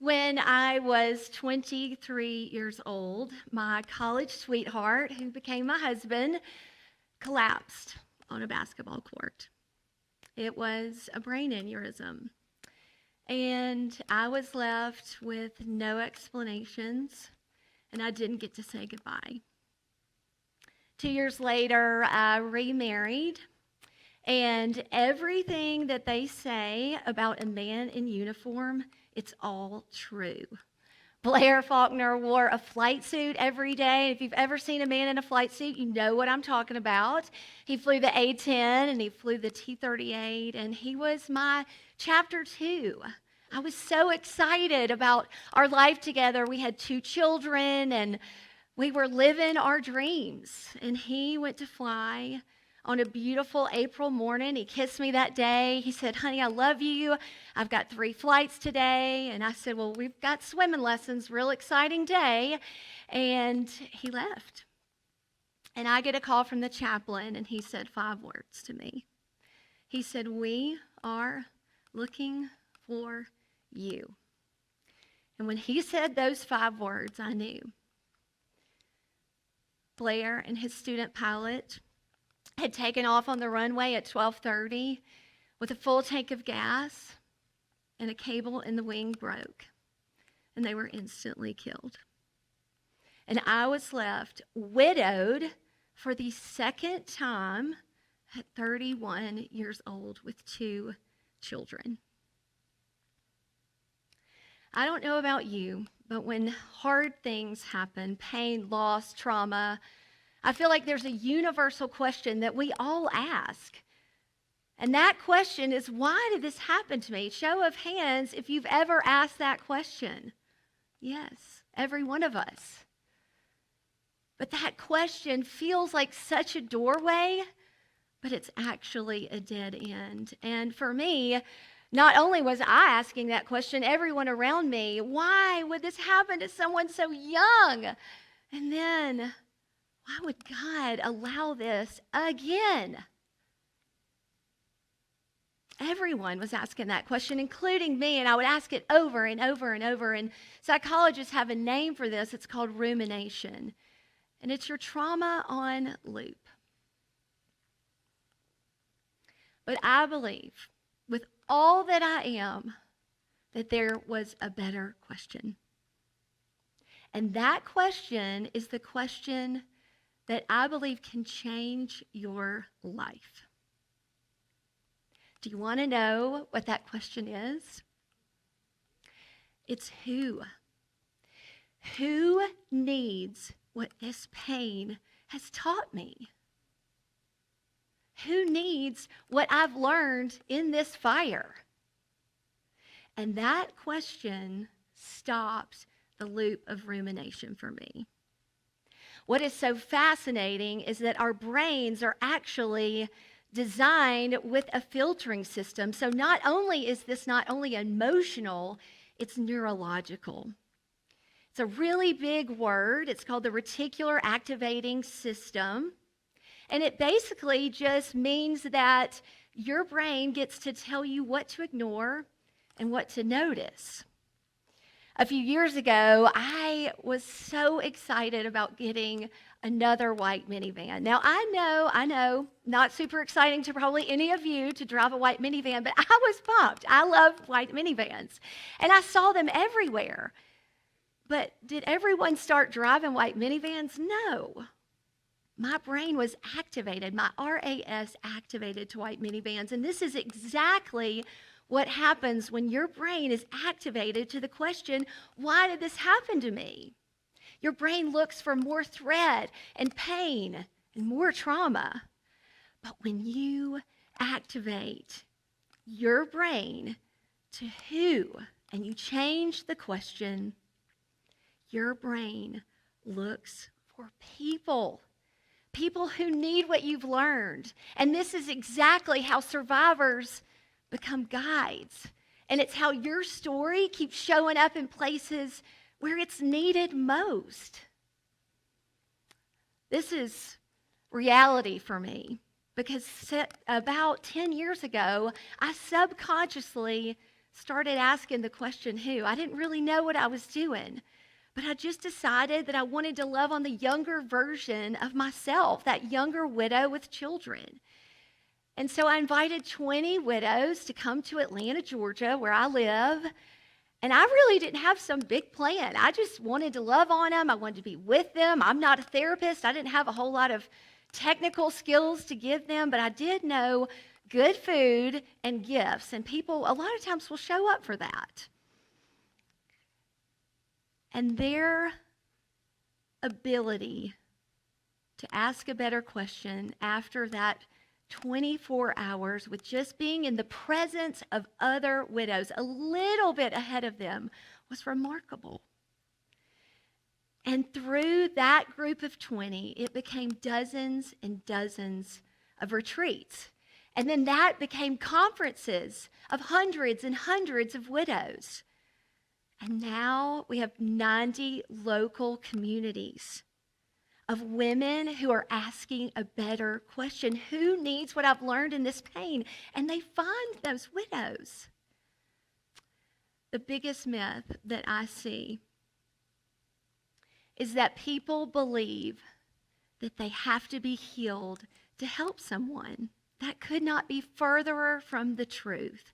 When I was 23 years old, my college sweetheart, who became my husband, collapsed on a basketball court. It was a brain aneurysm. And I was left with no explanations, and I didn't get to say goodbye. 2 years later, I remarried, and everything that they say about a man in uniform, it's all true. Blair Faulkner wore a flight suit every day. If you've ever seen a man in a flight suit, you know what I'm talking about. He flew the A-10 and he flew the T-38, and he was my chapter 2. I was so excited about our life together. We had 2 children, and we were living our dreams. And he went to fly on a beautiful April morning. He kissed me that day. He said, "Honey, I love you. I've got 3 flights today." And I said, "Well, we've got swimming lessons, real exciting day." And he left. And I get a call from the chaplain, and he said 5 words to me. He said, "We are looking for you." And when he said those 5 words, I knew. Blair and his student pilot had taken off on the runway at 12:30 with a full tank of gas, and a cable in the wing broke, and they were instantly killed. And I was left widowed for the second time at 31 years old with 2 children. I don't know about you, but when hard things happen, pain, loss, trauma, I feel like there's a universal question that we all ask. And that question is, why did this happen to me? Show of hands if you've ever asked that question. Yes, every one of us. But that question feels like such a doorway, but it's actually a dead end. And for me, not only was I asking that question, everyone around me, why would this happen to someone so young? And then, why would God allow this again? Everyone was asking that question, including me, and I would ask it over and over and over. And psychologists have a name for this. It's called rumination. And it's your trauma on loop. But I believe, with all that I am, that there was a better question. And that question is the question that I believe can change your life. Do you want to know what that question is? It's who? Who needs what this pain has taught me? Who needs what I've learned in this fire? And that question stops the loop of rumination for me. What is so fascinating is that our brains are actually designed with a filtering system. So not only is this not only emotional, it's neurological. It's a really big word. It's called the reticular activating system. And it basically just means that your brain gets to tell you what to ignore and what to notice. A few years ago, I was so excited about getting another white minivan. Now, I know, not super exciting to probably any of you to drive a white minivan, but I was pumped. I love white minivans, and I saw them everywhere. But did everyone start driving white minivans? No. My brain was activated, my RAS activated to white minivans, and this is exactly what happens when your brain is activated to the question, why did this happen to me? Your brain looks for more threat and pain and more trauma. But when you activate your brain to who, and you change the question, your brain looks for people. People who need what you've learned. And this is exactly how survivors become guides. And it's how your story keeps showing up in places where it's needed most. This is reality for me because about 10 years ago, I subconsciously started asking the question, who? I didn't really know what I was doing, but I just decided that I wanted to love on the younger version of myself, that younger widow with children. And so I invited 20 widows to come to Atlanta, Georgia, where I live. And I really didn't have some big plan. I just wanted to love on them. I wanted to be with them. I'm not a therapist. I didn't have a whole lot of technical skills to give them, but I did know good food and gifts. And people a lot of times will show up for that. And their ability to ask a better question after that 24 hours with just being in the presence of other widows, a little bit ahead of them, was remarkable. And through that group of 20, it became dozens and dozens of retreats. And then that became conferences of hundreds and hundreds of widows. And now we have 90 local communities of women who are asking a better question. Who needs what I've learned in this pain? And they find those widows. The biggest myth that I see is that people believe that they have to be healed to help someone. That could not be further from the truth.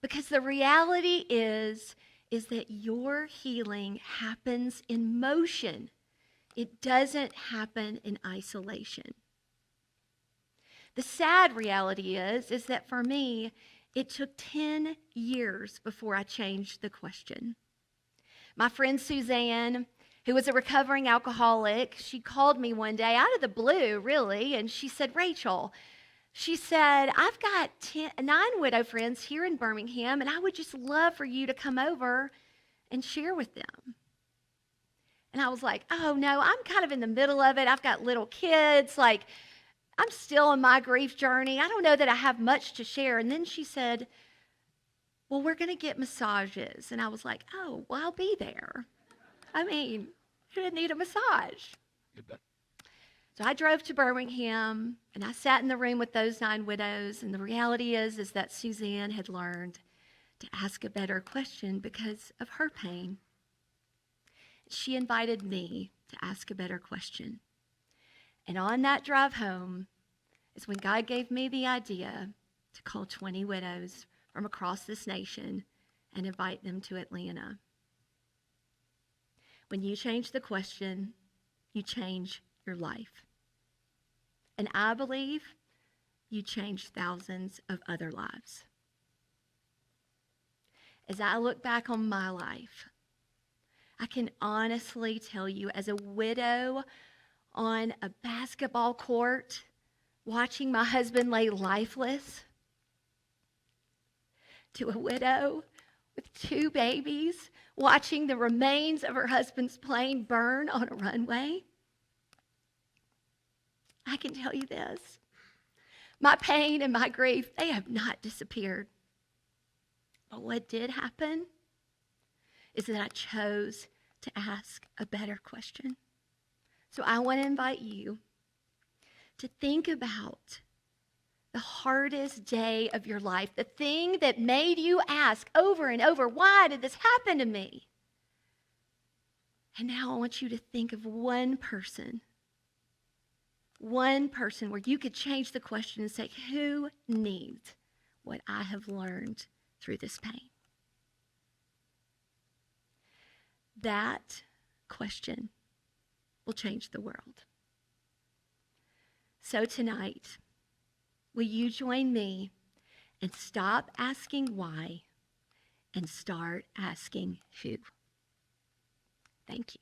Because the reality is that your healing happens in motion. It doesn't happen in isolation. The sad reality is that for me, it took 10 years before I changed the question. My friend Suzanne, who was a recovering alcoholic, she called me one day out of the blue, really, and she said, Rachel, she said, I've got 9 widow friends here in Birmingham, and I would just love for you to come over and share with them. And I was like, oh, no, I'm kind of in the middle of it. I've got little kids. Like, I'm still on my grief journey. I don't know that I have much to share. And then she said, well, we're going to get massages. And I was like, oh, well, I'll be there. I mean, who didn't need a massage? So I drove to Birmingham, and I sat in the room with those 9 widows. And the reality is that Suzanne had learned to ask a better question because of her pain. She invited me to ask a better question. And on that drive home is when God gave me the idea to call 20 widows from across this nation and invite them to Atlanta. When you change the question, you change your life. And I believe you change thousands of other lives. As I look back on my life, I can honestly tell you, as a widow on a basketball court, watching my husband lay lifeless, to a widow with 2 babies, watching the remains of her husband's plane burn on a runway, I can tell you this. My pain and my grief, they have not disappeared. But what did happen is that I chose to ask a better question. So I want to invite you to think about the hardest day of your life, the thing that made you ask over and over, why did this happen to me? And now I want you to think of one person where you could change the question and say, who needs what I have learned through this pain? That question will change the world. So tonight, will you join me and stop asking why and start asking who? Thank you.